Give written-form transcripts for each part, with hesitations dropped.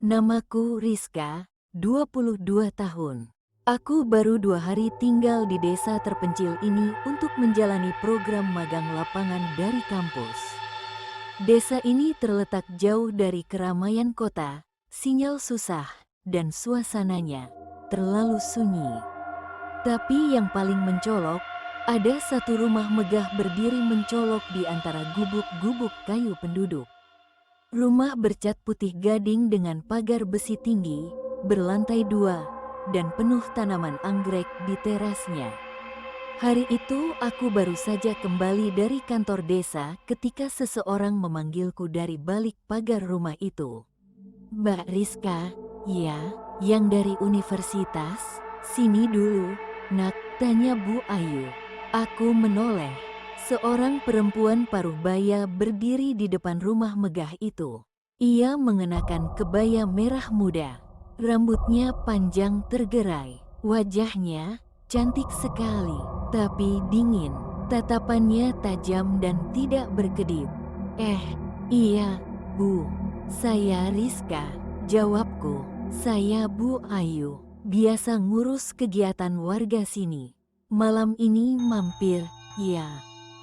Namaku Rizka, 22 tahun. Aku baru 2 hari tinggal di desa terpencil ini untuk menjalani program magang lapangan dari kampus. Desa ini terletak jauh dari keramaian kota, sinyal susah, dan suasananya terlalu sunyi. Tapi yang paling mencolok, ada satu rumah megah berdiri mencolok di antara gubuk-gubuk kayu penduduk. Rumah bercat putih gading dengan pagar besi tinggi, berlantai 2, dan penuh tanaman anggrek di terasnya. Hari itu aku baru saja kembali dari kantor desa ketika seseorang memanggilku dari balik pagar rumah itu. "Mbak Rizka, ya, yang dari universitas? Sini dulu, nak," tanya Bu Ayu. Aku menoleh. Seorang perempuan paruh baya berdiri di depan rumah megah itu. Ia mengenakan kebaya merah muda. Rambutnya panjang tergerai. Wajahnya cantik sekali, tapi dingin. Tatapannya tajam dan tidak berkedip. Iya, Bu. Saya Rizka, jawabku. Saya Bu Ayu, biasa ngurus kegiatan warga sini. Malam ini mampir, ya,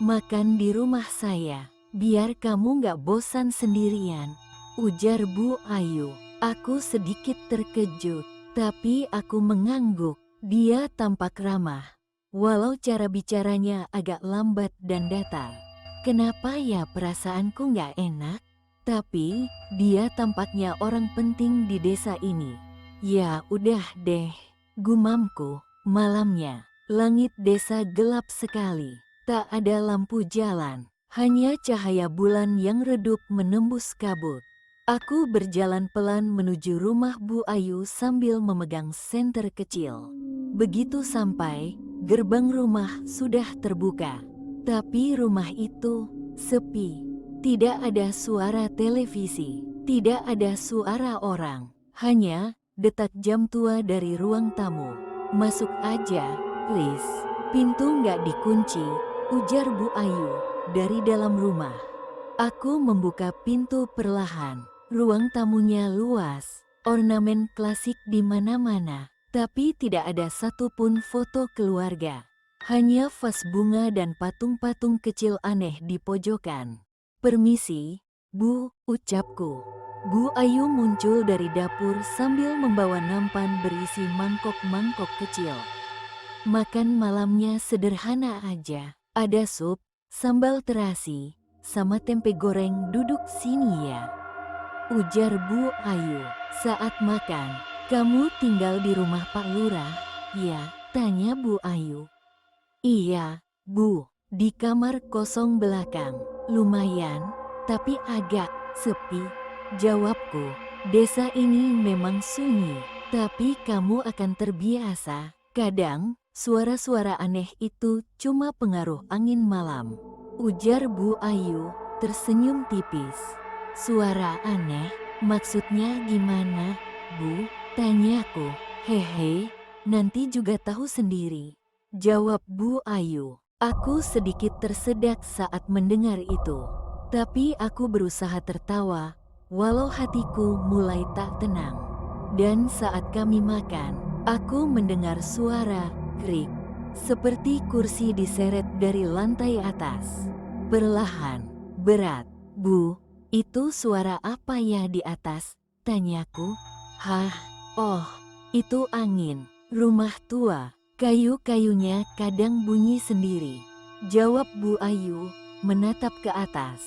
makan di rumah saya, biar kamu gak bosan sendirian, ujar Bu Ayu. Aku sedikit terkejut, tapi aku mengangguk. Dia tampak ramah, walau cara bicaranya agak lambat dan datar. Kenapa ya perasaanku gak enak? Tapi, dia tampaknya orang penting di desa ini. Ya udah deh, gumamku. Malamnya, langit desa gelap sekali. Tak ada lampu jalan, hanya cahaya bulan yang redup menembus kabut. Aku berjalan pelan menuju rumah Bu Ayu sambil memegang senter kecil. Begitu sampai, gerbang rumah sudah terbuka. Tapi rumah itu sepi. Tidak ada suara televisi, tidak ada suara orang, hanya detak jam tua dari ruang tamu. "Masuk aja, please." "Pintu nggak dikunci," ujar Bu Ayu dari dalam rumah. Aku membuka pintu perlahan. Ruang tamunya luas, ornamen klasik di mana-mana, tapi tidak ada satupun foto keluarga. Hanya vas bunga dan patung-patung kecil aneh di pojokan. "Permisi, Bu," ucapku. Bu Ayu muncul dari dapur sambil membawa nampan berisi mangkok-mangkok kecil. "Makan malamnya sederhana aja. Ada sup, sambal terasi, sama tempe goreng. Duduk sini ya," ujar Bu Ayu saat makan. "Kamu tinggal di rumah Pak Lurah, ya?" tanya Bu Ayu. "Iya, Bu, di kamar kosong belakang. Lumayan, tapi agak sepi," jawabku. "Desa ini memang sunyi, tapi kamu akan terbiasa. Kadang, suara-suara aneh itu cuma pengaruh angin malam," ujar Bu Ayu, tersenyum tipis. "Suara aneh? Maksudnya gimana, Bu?" tanyaku. "Hehe, nanti juga tahu sendiri," jawab Bu Ayu. Aku sedikit tersedak saat mendengar itu. Tapi aku berusaha tertawa, walau hatiku mulai tak tenang. Dan saat kami makan, aku mendengar suara krik, seperti kursi diseret dari lantai atas. Perlahan, berat. "Bu, itu suara apa ya di atas?" tanyaku. "Hah, oh, itu angin. Rumah tua. Kayu-kayunya kadang bunyi sendiri," jawab Bu Ayu, menatap ke atas.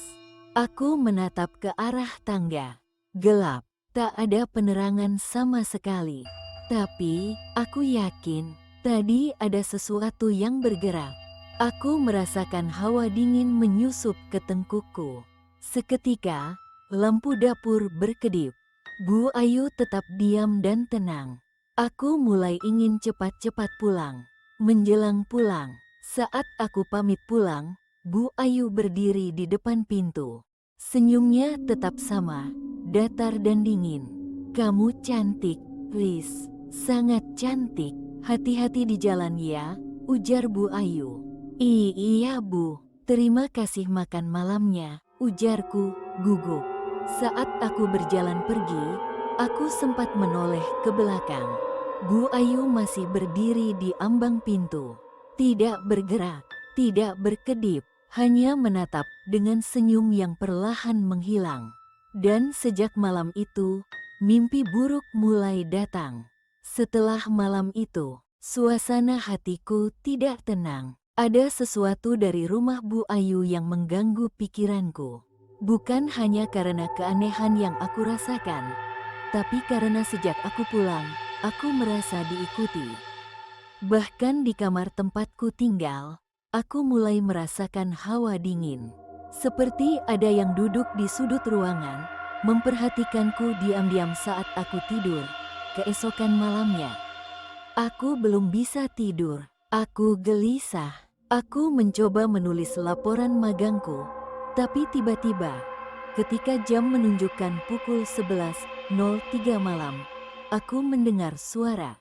Aku menatap ke arah tangga. Gelap, tak ada penerangan sama sekali. Tapi, aku yakin, tadi ada sesuatu yang bergerak. Aku merasakan hawa dingin menyusup ke tengkukku. Seketika, lampu dapur berkedip. Bu Ayu tetap diam dan tenang. Aku mulai ingin cepat-cepat pulang. Menjelang pulang, saat aku pamit pulang, Bu Ayu berdiri di depan pintu. Senyumnya tetap sama, datar dan dingin. "Kamu cantik, Riz. Sangat cantik. Hati-hati di jalan ya," ujar Bu Ayu. Iya Bu, terima kasih." "Makan malamnya," ujarku, gugup. Saat aku berjalan pergi, Aku sempat menoleh ke belakang. Bu Ayu masih berdiri di ambang pintu. Tidak bergerak, tidak berkedip, hanya menatap dengan senyum yang perlahan menghilang. Dan sejak malam itu, mimpi buruk mulai datang. Setelah malam itu, suasana hatiku tidak tenang. Ada sesuatu dari rumah Bu Ayu yang mengganggu pikiranku. Bukan hanya karena keanehan yang aku rasakan, tapi karena sejak aku pulang, aku merasa diikuti. Bahkan di kamar tempatku tinggal, aku mulai merasakan hawa dingin. Seperti ada yang duduk di sudut ruangan, memperhatikanku diam-diam saat aku tidur. Keesokan malamnya, aku belum bisa tidur. Aku gelisah. Aku mencoba menulis laporan magangku, tapi tiba-tiba, ketika jam menunjukkan pukul 11.03 malam, aku mendengar suara.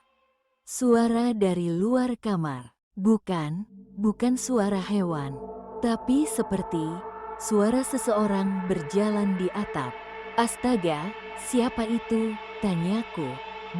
Suara dari luar kamar. Bukan suara hewan, tapi seperti suara seseorang berjalan di atap. Astaga, siapa itu? Tanyaku,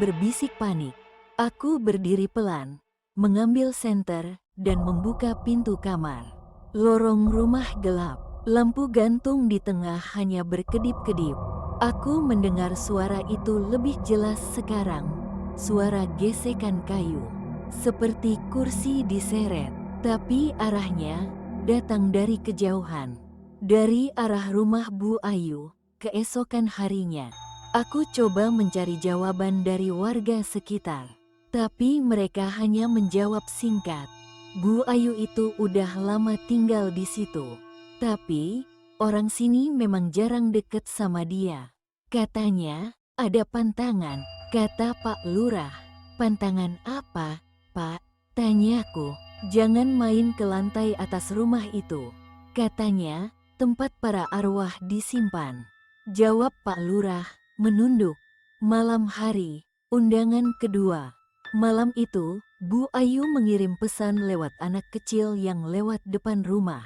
berbisik panik. Aku berdiri pelan, mengambil senter, dan membuka pintu kamar. Lorong rumah gelap, lampu gantung di tengah hanya berkedip-kedip. Aku mendengar suara itu lebih jelas sekarang. Suara gesekan kayu, seperti kursi diseret, tapi arahnya datang dari kejauhan. Dari arah rumah Bu Ayu. Keesokan harinya, aku coba mencari jawaban dari warga sekitar. Tapi mereka hanya menjawab singkat. Bu Ayu itu udah lama tinggal di situ. Tapi, orang sini memang jarang deket sama dia. Katanya, ada pantangan, kata Pak Lurah. Pantangan apa, Pak? Tanyaku. Jangan main ke lantai atas rumah itu. Katanya, tempat para arwah disimpan. Jawab Pak Lurah, menunduk. Malam hari, undangan kedua. Malam itu, Bu Ayu mengirim pesan lewat anak kecil yang lewat depan rumah.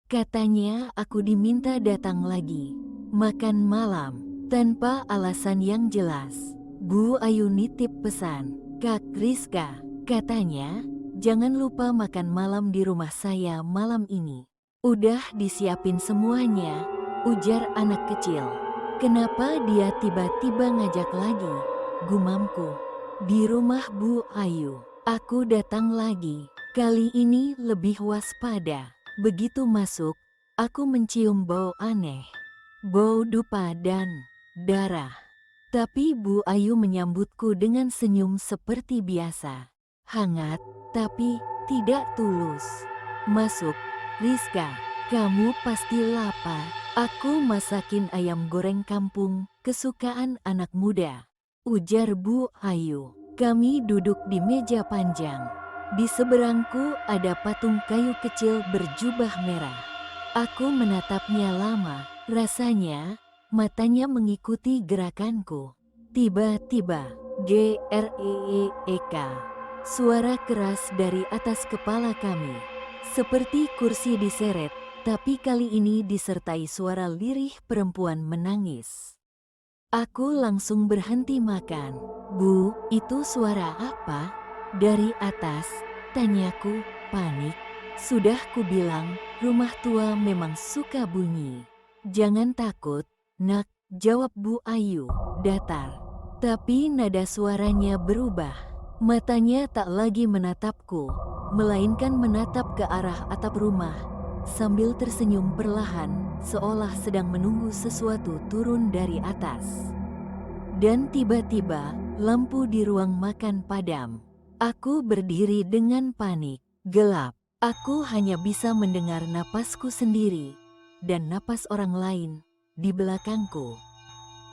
Katanya aku diminta datang lagi. Makan malam, tanpa alasan yang jelas. Bu Ayu nitip pesan, Kak Rizka, katanya, jangan lupa makan malam di rumah saya malam ini. Udah disiapin semuanya, ujar anak kecil. Kenapa dia tiba-tiba ngajak lagi? Gumamku. Di rumah Bu Ayu, aku datang lagi. Kali ini lebih waspada. Begitu masuk, aku mencium bau aneh. Bau dupa dan darah. Tapi Bu Ayu menyambutku dengan senyum seperti biasa. Hangat, tapi tidak tulus. Masuk, Rizka. Kamu pasti lapar. Aku masakin ayam goreng kampung, kesukaan anak muda. Ujar Bu Ayu. Kami duduk di meja panjang. Di seberangku ada patung kayu kecil berjubah merah. Aku menatapnya lama. Rasanya, matanya mengikuti gerakanku. Tiba-tiba, G-R-E-E-K. Suara keras dari atas kepala kami. Seperti kursi diseret, tapi kali ini disertai suara lirih perempuan menangis. Aku langsung berhenti makan. Bu, itu suara apa? Dari atas, tanyaku, panik. Sudah kubilang, rumah tua memang suka bunyi. Jangan takut, nak, jawab Bu Ayu, datar. Tapi nada suaranya berubah. Matanya tak lagi menatapku, melainkan menatap ke arah atap rumah, sambil tersenyum perlahan, seolah sedang menunggu sesuatu turun dari atas. Dan tiba-tiba, lampu di ruang makan padam. Aku berdiri dengan panik, gelap. Aku hanya bisa mendengar napasku sendiri, dan napas orang lain di belakangku.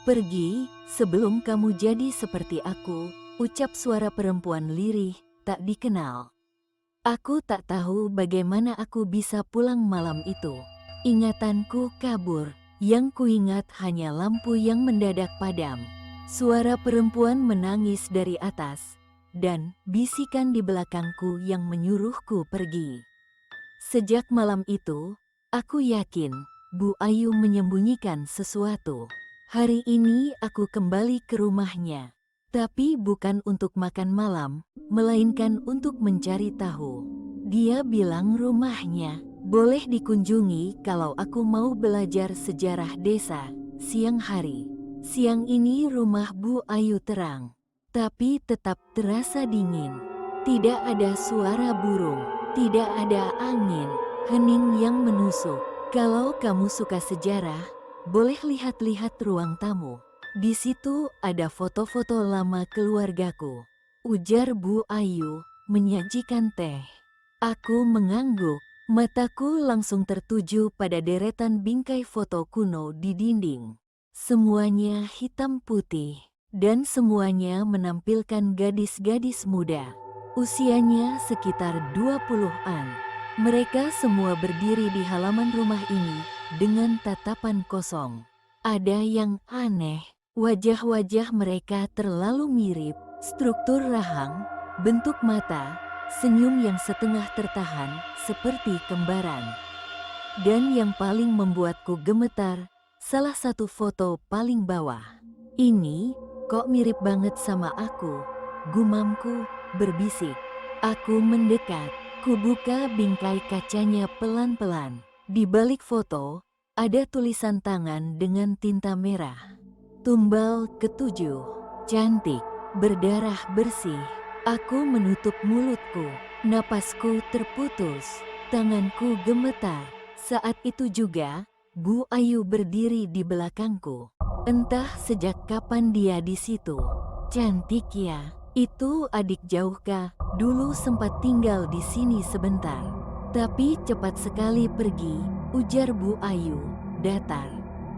Pergi, sebelum kamu jadi seperti aku, ucap suara perempuan lirih, tak dikenal. Aku tak tahu bagaimana aku bisa pulang malam itu. Ingatanku kabur, yang kuingat hanya lampu yang mendadak padam. Suara perempuan menangis dari atas, dan bisikan di belakangku yang menyuruhku pergi. Sejak malam itu, aku yakin Bu Ayu menyembunyikan sesuatu. Hari ini aku kembali ke rumahnya. Tapi bukan untuk makan malam, melainkan untuk mencari tahu. Dia bilang rumahnya boleh dikunjungi kalau aku mau belajar sejarah desa. Siang hari. Siang ini rumah Bu Ayu terang, tapi tetap terasa dingin. Tidak ada suara burung, tidak ada angin, hening yang menusuk. Kalau kamu suka sejarah, boleh lihat-lihat ruang tamu. Di situ ada foto-foto lama keluargaku, ujar Bu Ayu, menyajikan teh. Aku mengangguk, mataku langsung tertuju pada deretan bingkai foto kuno di dinding. Semuanya hitam putih, dan semuanya menampilkan gadis-gadis muda. Usianya sekitar 20-an. Mereka semua berdiri di halaman rumah ini dengan tatapan kosong. Ada yang aneh. Wajah-wajah mereka terlalu mirip, struktur rahang, bentuk mata, senyum yang setengah tertahan seperti kembaran. Dan yang paling membuatku gemetar, salah satu foto paling bawah. Ini kok mirip banget sama aku, gumamku berbisik. Aku mendekat, kubuka bingkai kacanya pelan-pelan. Di balik foto, ada tulisan tangan dengan tinta merah. Tumbal ketujuh, cantik, berdarah bersih. Aku menutup mulutku, napasku terputus, tanganku gemetar. Saat itu juga, Bu Ayu berdiri di belakangku. Entah sejak kapan dia di situ. Cantik ya, itu adik jauhkah? Dulu sempat tinggal di sini sebentar. Tapi cepat sekali pergi, ujar Bu Ayu, datar.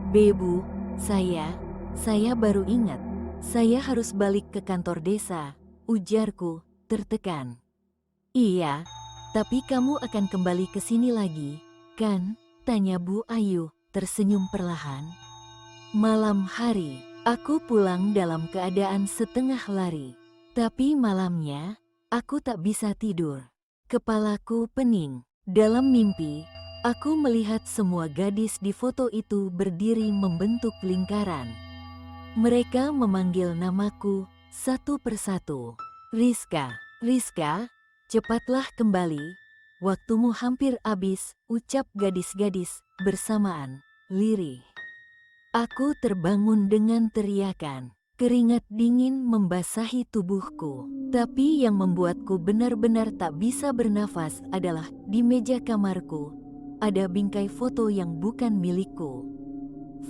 Bebu, saya baru ingat, saya harus balik ke kantor desa, ujarku, tertekan. Iya, tapi kamu akan kembali ke sini lagi, kan? Tanya Bu Ayu, tersenyum perlahan. Malam hari, aku pulang dalam keadaan setengah lari. Tapi malamnya, aku tak bisa tidur. Kepalaku pening. Dalam mimpi, aku melihat semua gadis di foto itu berdiri membentuk lingkaran. Mereka memanggil namaku satu persatu. Rizka, Rizka, cepatlah kembali. Waktumu hampir habis, ucap gadis-gadis bersamaan, lirih. Aku terbangun dengan teriakan. Keringat dingin membasahi tubuhku. Tapi yang membuatku benar-benar tak bisa bernafas adalah di meja kamarku ada bingkai foto yang bukan milikku.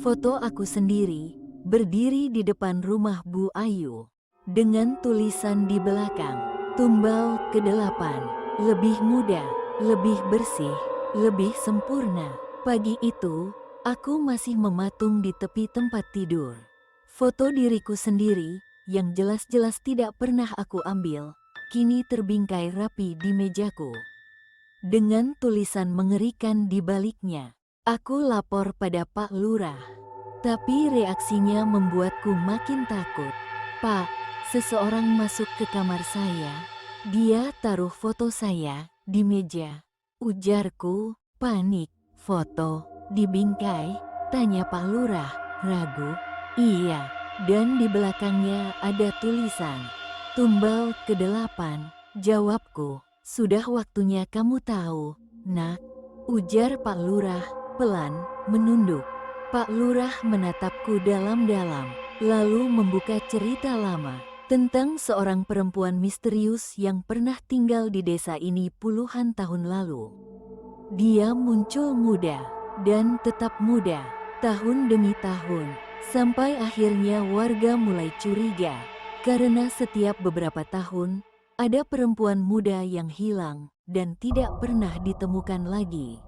Foto aku sendiri berdiri di depan rumah Bu Ayu dengan tulisan di belakang, tumbal ke-8, lebih muda, lebih bersih, lebih sempurna. Pagi itu, aku masih mematung di tepi tempat tidur. Foto diriku sendiri, yang jelas-jelas tidak pernah aku ambil, kini terbingkai rapi di mejaku. Dengan tulisan mengerikan di baliknya, aku lapor pada Pak Lurah. Tapi reaksinya membuatku makin takut. Pak, seseorang masuk ke kamar saya. Dia taruh foto saya di meja. Ujarku, panik. Foto dibingkai? Tanya Pak Lurah, ragu. Iya, dan di belakangnya ada tulisan tumbal ke-8. Jawabku, sudah waktunya kamu tahu, nak. Ujar Pak Lurah, pelan, menunduk. Pak Lurah menatapku dalam-dalam, lalu membuka cerita lama tentang seorang perempuan misterius yang pernah tinggal di desa ini puluhan tahun lalu. Dia muncul muda dan tetap muda, tahun demi tahun, sampai akhirnya warga mulai curiga karena setiap beberapa tahun ada perempuan muda yang hilang dan tidak pernah ditemukan lagi.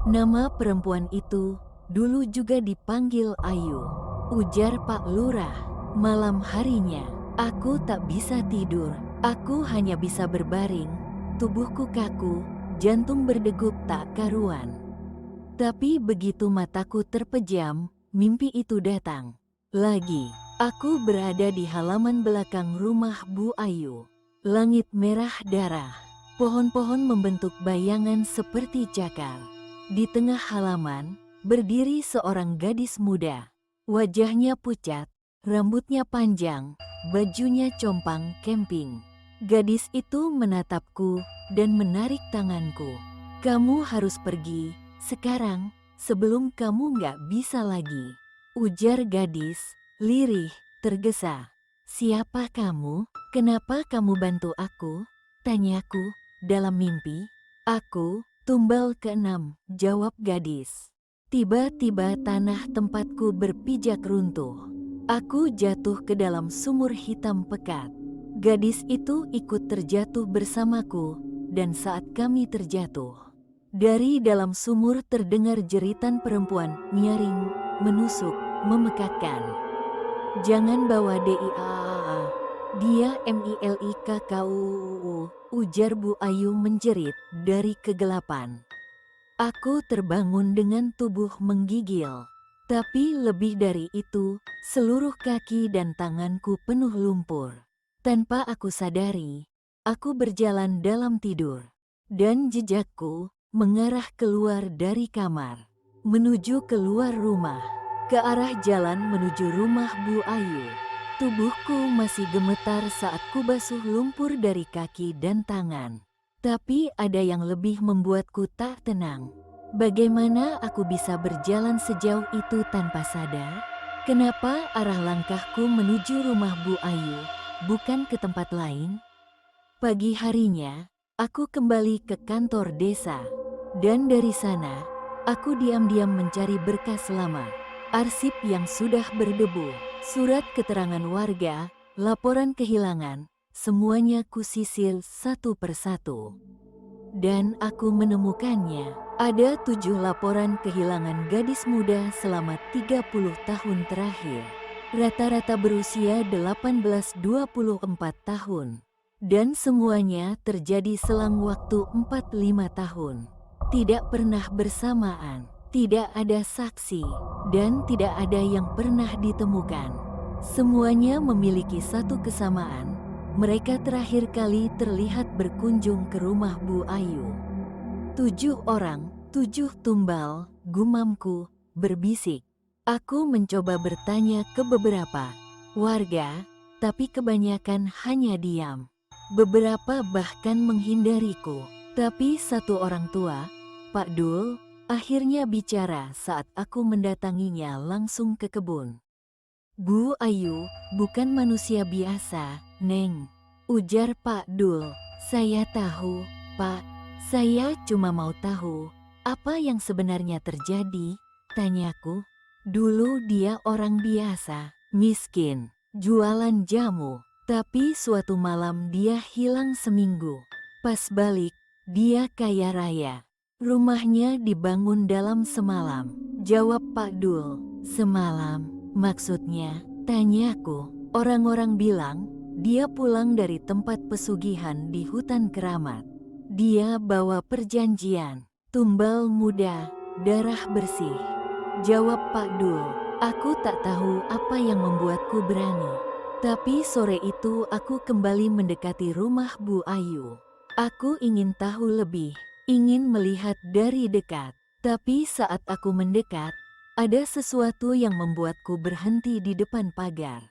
Nama perempuan itu dulu juga dipanggil Ayu, ujar Pak Lurah. Malam harinya, aku tak bisa tidur. Aku hanya bisa berbaring, tubuhku kaku, jantung berdegup tak karuan. Tapi begitu mataku terpejam, mimpi itu datang. Lagi, aku berada di halaman belakang rumah Bu Ayu. Langit merah darah, pohon-pohon membentuk bayangan seperti cakar. Di tengah halaman, berdiri seorang gadis muda. Wajahnya pucat, rambutnya panjang, bajunya compang camping. Gadis itu menatapku dan menarik tanganku. "Kamu harus pergi sekarang, sebelum kamu nggak bisa lagi," ujar gadis, lirih, tergesa. "Siapa kamu? Kenapa kamu bantu aku?" tanyaku dalam mimpi. "Aku, tumbal keenam," jawab gadis. Tiba-tiba tanah tempatku berpijak runtuh. Aku jatuh ke dalam sumur hitam pekat. Gadis itu ikut terjatuh bersamaku, dan saat kami terjatuh, dari dalam sumur terdengar jeritan perempuan nyaring, menusuk, memekakkan. "Jangan bawa DIA, dia MILIKKU," ujar Bu Ayu menjerit dari kegelapan. Aku terbangun dengan tubuh menggigil. Tapi lebih dari itu, seluruh kaki dan tanganku penuh lumpur. Tanpa aku sadari, aku berjalan dalam tidur. Dan jejakku mengarah keluar dari kamar, menuju keluar rumah, ke arah jalan menuju rumah Bu Ayu. Tubuhku masih gemetar saat ku basuh lumpur dari kaki dan tangan. Tapi ada yang lebih membuatku tak tenang. Bagaimana aku bisa berjalan sejauh itu tanpa sadar? Kenapa arah langkahku menuju rumah Bu Ayu, bukan ke tempat lain? Pagi harinya, aku kembali ke kantor desa. Dan dari sana, aku diam-diam mencari berkas lama. Arsip yang sudah berdebu, surat keterangan warga, laporan kehilangan, semuanya kusisir satu persatu. Dan aku menemukannya. Ada 7 laporan kehilangan gadis muda selama 30 tahun terakhir. Rata-rata berusia 18-24 tahun. Dan semuanya terjadi selang waktu 4-5 tahun. Tidak pernah bersamaan, tidak ada saksi, dan tidak ada yang pernah ditemukan. Semuanya memiliki satu kesamaan. Mereka terakhir kali terlihat berkunjung ke rumah Bu Ayu. 7 orang, 7 tumbal, gumamku, berbisik. Aku mencoba bertanya ke beberapa warga, tapi kebanyakan hanya diam. Beberapa bahkan menghindariku. Tapi satu orang tua, Pak Dul, akhirnya bicara saat aku mendatanginya langsung ke kebun. "Bu Ayu bukan manusia biasa, Neng," ujar Pak Dul. "Saya tahu, Pak. Saya cuma mau tahu, apa yang sebenarnya terjadi?" tanyaku. "Dulu dia orang biasa, miskin, jualan jamu. Tapi suatu malam dia hilang seminggu. Pas balik, dia kaya raya. Rumahnya dibangun dalam semalam," jawab Pak Dul. "Semalam, maksudnya?" tanyaku. "Orang-orang bilang, dia pulang dari tempat pesugihan di hutan keramat. Dia bawa perjanjian, tumbal muda, darah bersih," jawab Pak Dul. Aku tak tahu apa yang membuatku berani. Tapi sore itu aku kembali mendekati rumah Bu Ayu. Aku ingin tahu lebih, ingin melihat dari dekat. Tapi saat aku mendekat, ada sesuatu yang membuatku berhenti di depan pagar.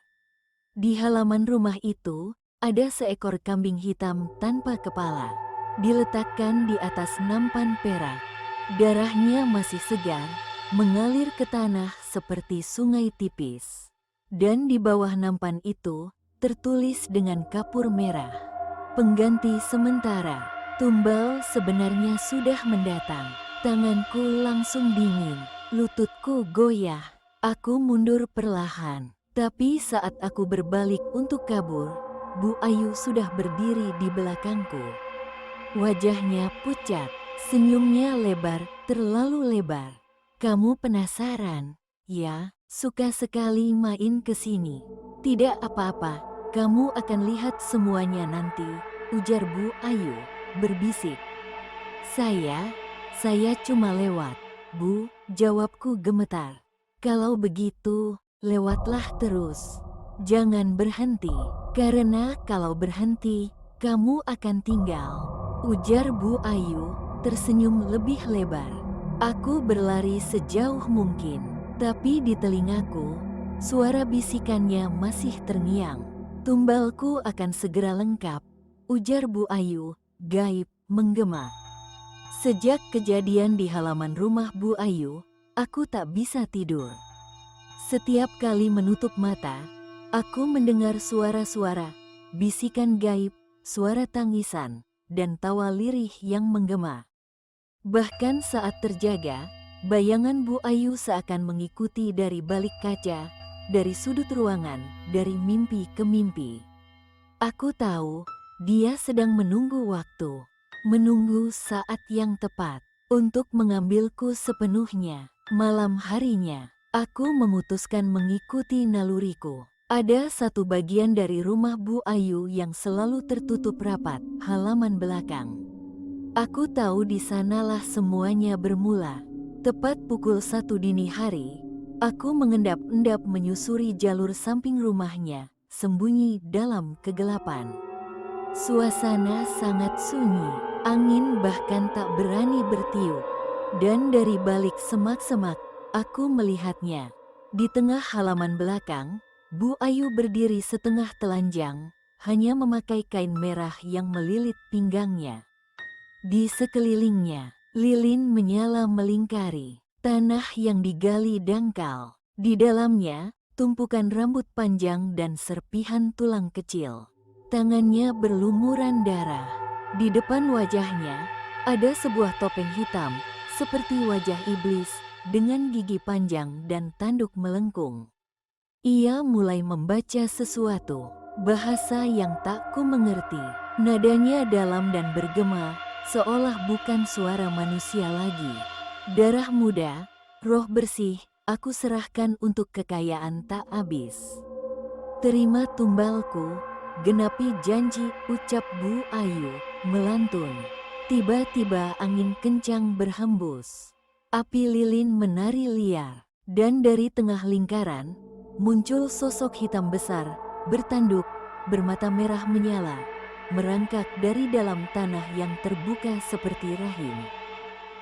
Di halaman rumah itu, ada seekor kambing hitam tanpa kepala, diletakkan di atas nampan perak. Darahnya masih segar, mengalir ke tanah seperti sungai tipis. Dan di bawah nampan itu, tertulis dengan kapur merah, "Pengganti sementara. Tumbal sebenarnya sudah mendatang." Tanganku langsung dingin, lututku goyah. Aku mundur perlahan. Tapi saat aku berbalik untuk kabur, Bu Ayu sudah berdiri di belakangku. Wajahnya pucat, senyumnya lebar, terlalu lebar. "Kamu penasaran, ya? Suka sekali main ke sini." "Tidak apa-apa, kamu akan lihat semuanya nanti," ujar Bu Ayu, berbisik. Saya cuma lewat, Bu," jawabku gemetar. "Kalau begitu, lewatlah terus. Jangan berhenti, karena kalau berhenti, kamu akan tinggal," ujar Bu Ayu, tersenyum lebih lebar. Aku berlari sejauh mungkin. Tapi di telingaku, suara bisikannya masih terngiang. "Tumbalku akan segera lengkap," ujar Bu Ayu, gaib, menggema. Sejak kejadian di halaman rumah Bu Ayu, aku tak bisa tidur. Setiap kali menutup mata, aku mendengar suara-suara, bisikan gaib, suara tangisan, dan tawa lirih yang menggema. Bahkan saat terjaga, bayangan Bu Ayu seakan mengikuti dari balik kaca, dari sudut ruangan, dari mimpi ke mimpi. Aku tahu, dia sedang menunggu waktu, menunggu saat yang tepat untuk mengambilku sepenuhnya. Malam harinya, aku memutuskan mengikuti naluriku. Ada satu bagian dari rumah Bu Ayu yang selalu tertutup rapat, halaman belakang. Aku tahu di sanalah semuanya bermula. Tepat pukul 1 dini hari, aku mengendap-endap menyusuri jalur samping rumahnya, sembunyi dalam kegelapan. Suasana sangat sunyi, angin bahkan tak berani bertiup. Dan dari balik semak-semak, aku melihatnya. Di tengah halaman belakang, Bu Ayu berdiri setengah telanjang, hanya memakai kain merah yang melilit pinggangnya. Di sekelilingnya, lilin menyala melingkari, tanah yang digali dangkal. Di dalamnya, tumpukan rambut panjang dan serpihan tulang kecil. Tangannya berlumuran darah. Di depan wajahnya, ada sebuah topeng hitam, seperti wajah iblis, dengan gigi panjang dan tanduk melengkung. Ia mulai membaca sesuatu, bahasa yang tak ku mengerti. Nadanya dalam dan bergema, seolah bukan suara manusia lagi. "Darah muda, roh bersih, aku serahkan untuk kekayaan tak habis. Terima tumbalku, genapi janji," ucap Bu Ayu, melantun. Tiba-tiba angin kencang berhembus. Api lilin menari liar, dan dari tengah lingkaran, muncul sosok hitam besar, bertanduk, bermata merah menyala, merangkak dari dalam tanah yang terbuka seperti rahim.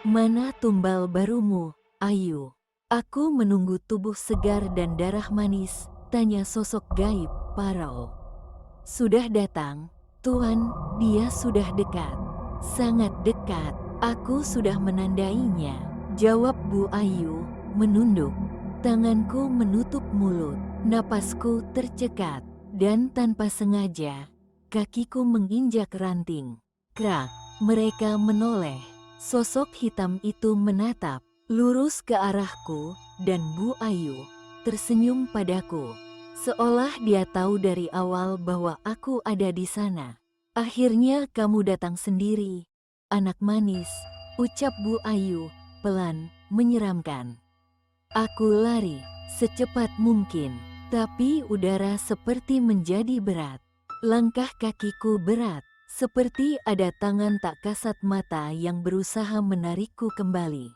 "Mana tumbal barumu, Ayu?" "Aku menunggu tubuh segar dan darah manis," tanya sosok gaib, parau. "Sudah datang, Tuan, dia sudah dekat. Sangat dekat, aku sudah menandainya," jawab Bu Ayu, menunduk. Tanganku menutup mulut, napasku tercekat, dan tanpa sengaja, kakiku menginjak ranting. Krak, mereka menoleh. Sosok hitam itu menatap lurus ke arahku, dan Bu Ayu tersenyum padaku, seolah dia tahu dari awal bahwa aku ada di sana. "Akhirnya kamu datang sendiri, anak manis," ucap Bu Ayu, pelan, menyeramkan. Aku lari secepat mungkin, tapi udara seperti menjadi berat. Langkah kakiku berat, seperti ada tangan tak kasat mata yang berusaha menarikku kembali.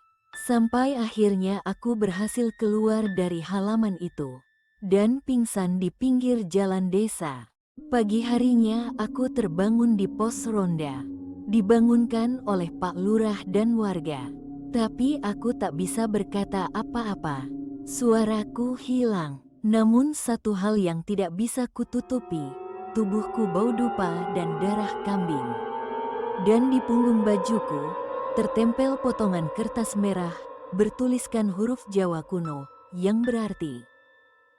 Sampai akhirnya aku berhasil keluar dari halaman itu, dan pingsan di pinggir jalan desa. Pagi harinya aku terbangun di pos ronda, dibangunkan oleh Pak Lurah dan warga. Tapi aku tak bisa berkata apa-apa. Suaraku hilang. Namun satu hal yang tidak bisa kututupi, tubuhku bau dupa dan darah kambing. Dan di punggung bajuku, tertempel potongan kertas merah, bertuliskan huruf Jawa kuno, yang berarti,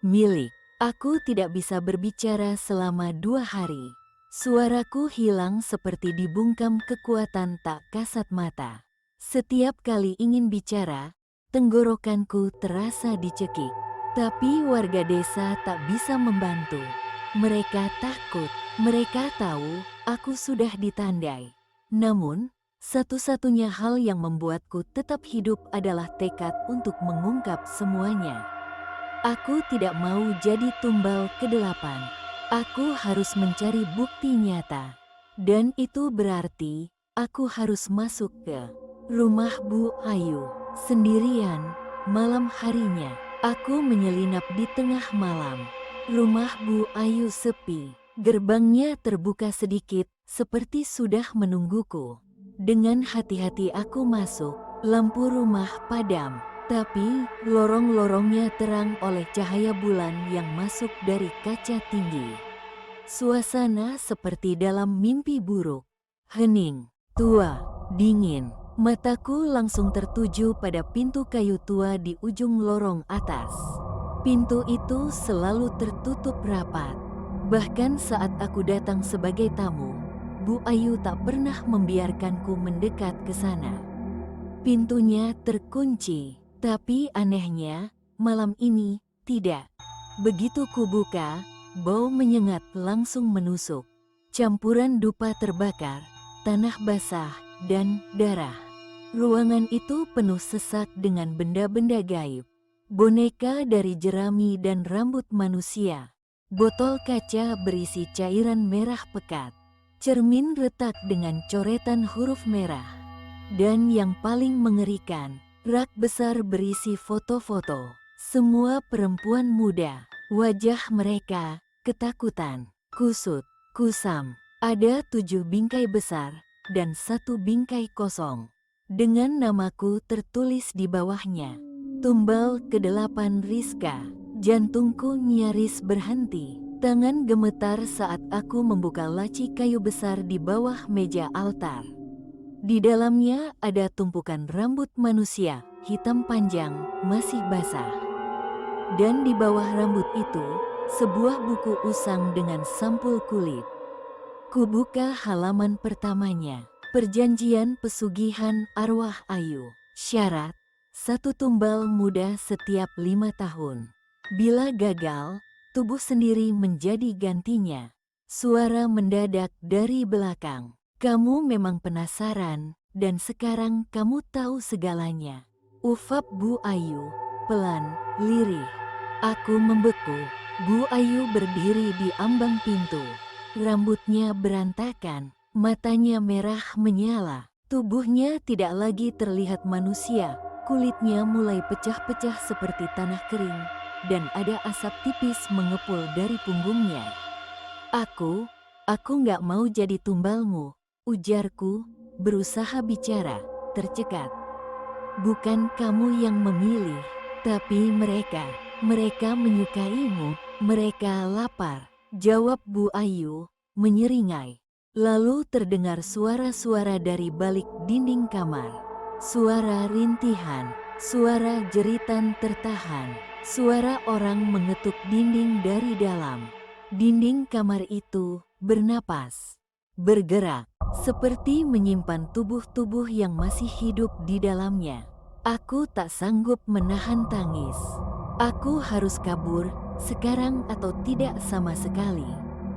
"Milik." Aku tidak bisa berbicara selama 2 hari. Suaraku hilang seperti dibungkam kekuatan tak kasat mata. Setiap kali ingin bicara, tenggorokanku terasa dicekik. Tapi warga desa tak bisa membantu. Mereka takut, mereka tahu aku sudah ditandai. Namun, satu-satunya hal yang membuatku tetap hidup adalah tekad untuk mengungkap semuanya. Aku tidak mau jadi tumbal ke-8. Aku harus mencari bukti nyata. Dan itu berarti, aku harus masuk ke rumah Bu Ayu. Sendirian, malam harinya, aku menyelinap di tengah malam. Rumah Bu Ayu sepi. Gerbangnya terbuka sedikit, seperti sudah menungguku. Dengan hati-hati aku masuk, lampu rumah padam. Tapi lorong-lorongnya terang oleh cahaya bulan yang masuk dari kaca tinggi. Suasana seperti dalam mimpi buruk. Hening, tua, dingin. Mataku langsung tertuju pada pintu kayu tua di ujung lorong atas. Pintu itu selalu tertutup rapat. Bahkan saat aku datang sebagai tamu, Bu Ayu tak pernah membiarkanku mendekat ke sana. Pintunya terkunci, tapi anehnya, malam ini tidak. Begitu kubuka, bau menyengat langsung menusuk. Campuran dupa terbakar, tanah basah, dan darah. Ruangan itu penuh sesak dengan benda-benda gaib. Boneka dari jerami dan rambut manusia. Botol kaca berisi cairan merah pekat. Cermin retak dengan coretan huruf merah. Dan yang paling mengerikan, rak besar berisi foto-foto. Semua perempuan muda. Wajah mereka ketakutan, kusut, kusam. Ada 7 bingkai besar dan 1 bingkai kosong. Dengan namaku tertulis di bawahnya. Tumbal ke-8 Rizka. Jantungku nyaris berhenti. Tangan gemetar saat aku membuka laci kayu besar di bawah meja altar. Di dalamnya ada tumpukan rambut manusia, hitam panjang, masih basah. Dan di bawah rambut itu, sebuah buku usang dengan sampul kulit. Kubuka halaman pertamanya. Perjanjian pesugihan arwah Ayu. Syarat, 1 tumbal muda setiap 5 tahun. Bila gagal, tubuh sendiri menjadi gantinya. Suara mendadak dari belakang. Kamu memang penasaran, dan sekarang kamu tahu segalanya. Ufap Bu Ayu, pelan, lirih. Aku membeku. Bu Ayu berdiri di ambang pintu. Rambutnya berantakan, matanya merah menyala. Tubuhnya tidak lagi terlihat manusia. Kulitnya mulai pecah-pecah seperti tanah kering, dan ada asap tipis mengepul dari punggungnya. Aku nggak mau jadi tumbalmu. Ujarku, berusaha bicara, tercekat. Bukan kamu yang memilih, tapi mereka menyukaimu, mereka lapar. Jawab Bu Ayu, menyeringai. Lalu terdengar suara-suara dari balik dinding kamar. Suara rintihan, suara jeritan tertahan, suara orang mengetuk dinding dari dalam. Dinding kamar itu bernapas, bergerak. Seperti menyimpan tubuh-tubuh yang masih hidup di dalamnya. Aku tak sanggup menahan tangis. Aku harus kabur, sekarang atau tidak sama sekali.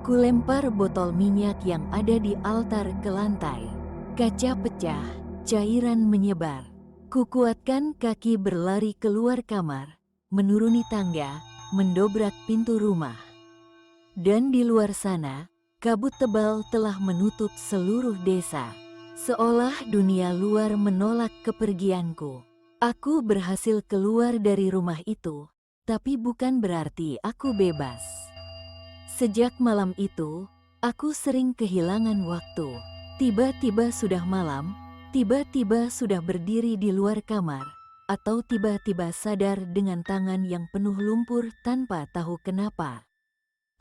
Kulempar botol minyak yang ada di altar ke lantai. Kaca pecah, cairan menyebar. Kukuatkan kaki berlari keluar kamar, menuruni tangga, mendobrak pintu rumah. Dan di luar sana, kabut tebal telah menutup seluruh desa. Seolah dunia luar menolak kepergianku. Aku berhasil keluar dari rumah itu, tapi bukan berarti aku bebas. Sejak malam itu, aku sering kehilangan waktu. Tiba-tiba sudah malam, tiba-tiba sudah berdiri di luar kamar, atau tiba-tiba sadar dengan tangan yang penuh lumpur tanpa tahu kenapa.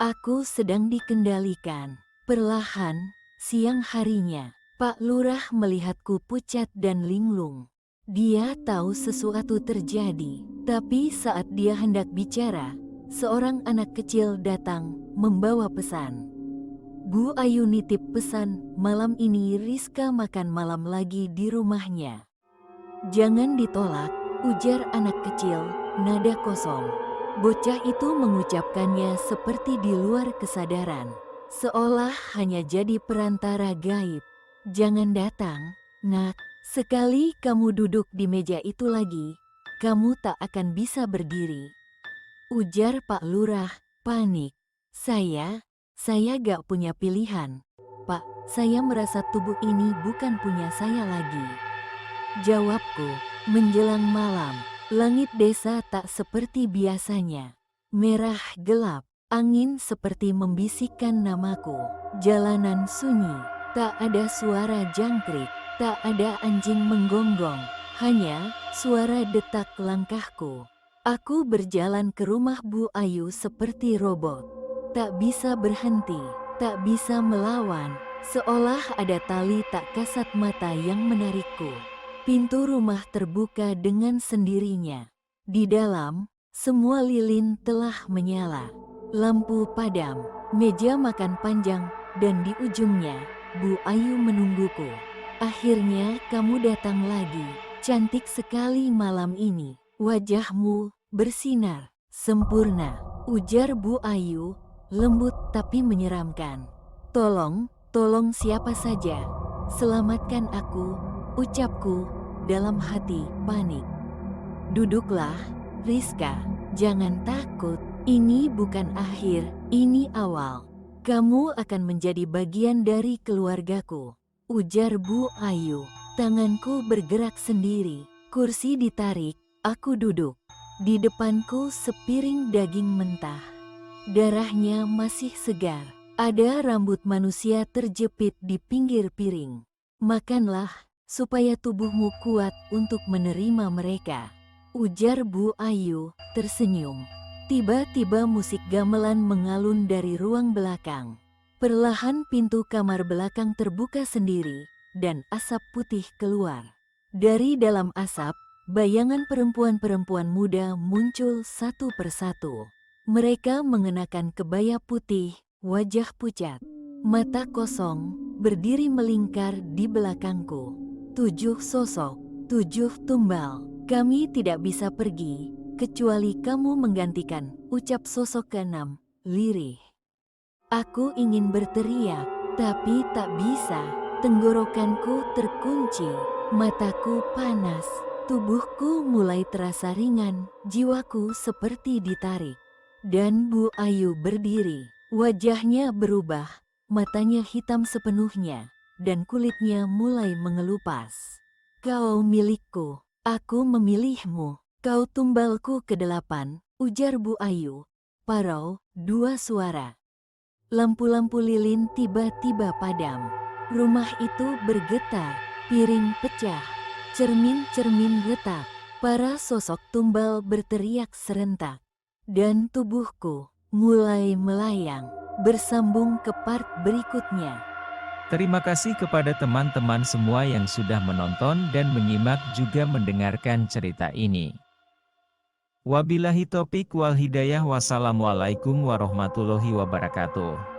Aku sedang dikendalikan. Perlahan, siang harinya, Pak Lurah melihatku pucat dan linglung. Dia tahu sesuatu terjadi, tapi saat dia hendak bicara, seorang anak kecil datang membawa pesan. Bu Ayu nitip pesan, malam ini Rizka makan malam lagi di rumahnya. Jangan ditolak, ujar anak kecil, nada kosong. Bocah itu mengucapkannya seperti di luar kesadaran, seolah hanya jadi perantara gaib. Jangan datang, nak. Sekali kamu duduk di meja itu lagi, kamu tak akan bisa berdiri. Ujar Pak Lurah, panik. Saya gak punya pilihan. Pak, saya merasa tubuh ini bukan punya saya lagi. Jawabku, menjelang malam. Langit desa tak seperti biasanya. Merah gelap, angin seperti membisikkan namaku. Jalanan sunyi, tak ada suara jangkrik, tak ada anjing menggonggong. Hanya suara detak langkahku. Aku berjalan ke rumah Bu Ayu seperti robot. Tak bisa berhenti, tak bisa melawan, seolah ada tali tak kasat mata yang menarikku. Pintu rumah terbuka dengan sendirinya. Di dalam, semua lilin telah menyala. Lampu padam, meja makan panjang, dan di ujungnya, Bu Ayu menungguku. Akhirnya kamu datang lagi. Cantik sekali malam ini. Wajahmu bersinar, sempurna, ujar Bu Ayu, lembut tapi menyeramkan. Tolong siapa saja, selamatkan aku, ucapku dalam hati panik. Duduklah, Rizka, jangan takut, ini bukan akhir, ini awal. Kamu akan menjadi bagian dari keluargaku, ujar Bu Ayu. Tanganku bergerak sendiri, kursi ditarik, aku duduk. Di depanku sepiring daging mentah. Darahnya masih segar. Ada rambut manusia terjepit di pinggir piring. Makanlah, supaya tubuhmu kuat untuk menerima mereka, ujar Bu Ayu, tersenyum. Tiba-tiba musik gamelan mengalun dari ruang belakang. Perlahan pintu kamar belakang terbuka sendiri, dan asap putih keluar. Dari dalam asap, bayangan perempuan-perempuan muda muncul satu persatu. Mereka mengenakan kebaya putih, wajah pucat, mata kosong, berdiri melingkar di belakangku. 7 sosok, 7 tumbal. Kami tidak bisa pergi, kecuali kamu menggantikan, ucap sosok ke-6, lirih. Aku ingin berteriak, tapi tak bisa. Tenggorokanku terkunci, mataku panas, tubuhku mulai terasa ringan, jiwaku seperti ditarik. Dan Bu Ayu berdiri, wajahnya berubah, matanya hitam sepenuhnya, dan kulitnya mulai mengelupas. Kau milikku, aku memilihmu, kau tumbalku ke-8, ujar Bu Ayu. Parau, 2 suara. Lampu-lampu lilin tiba-tiba padam. Rumah itu bergetar, piring pecah, cermin-cermin retak. Para sosok tumbal berteriak serentak. Dan tubuhku mulai melayang, bersambung ke part berikutnya. Terima kasih kepada teman-teman semua yang sudah menonton dan menyimak juga mendengarkan cerita ini. Wabillahi taufiq wal hidayah. Wassalamualaikum warahmatullahi wabarakatuh.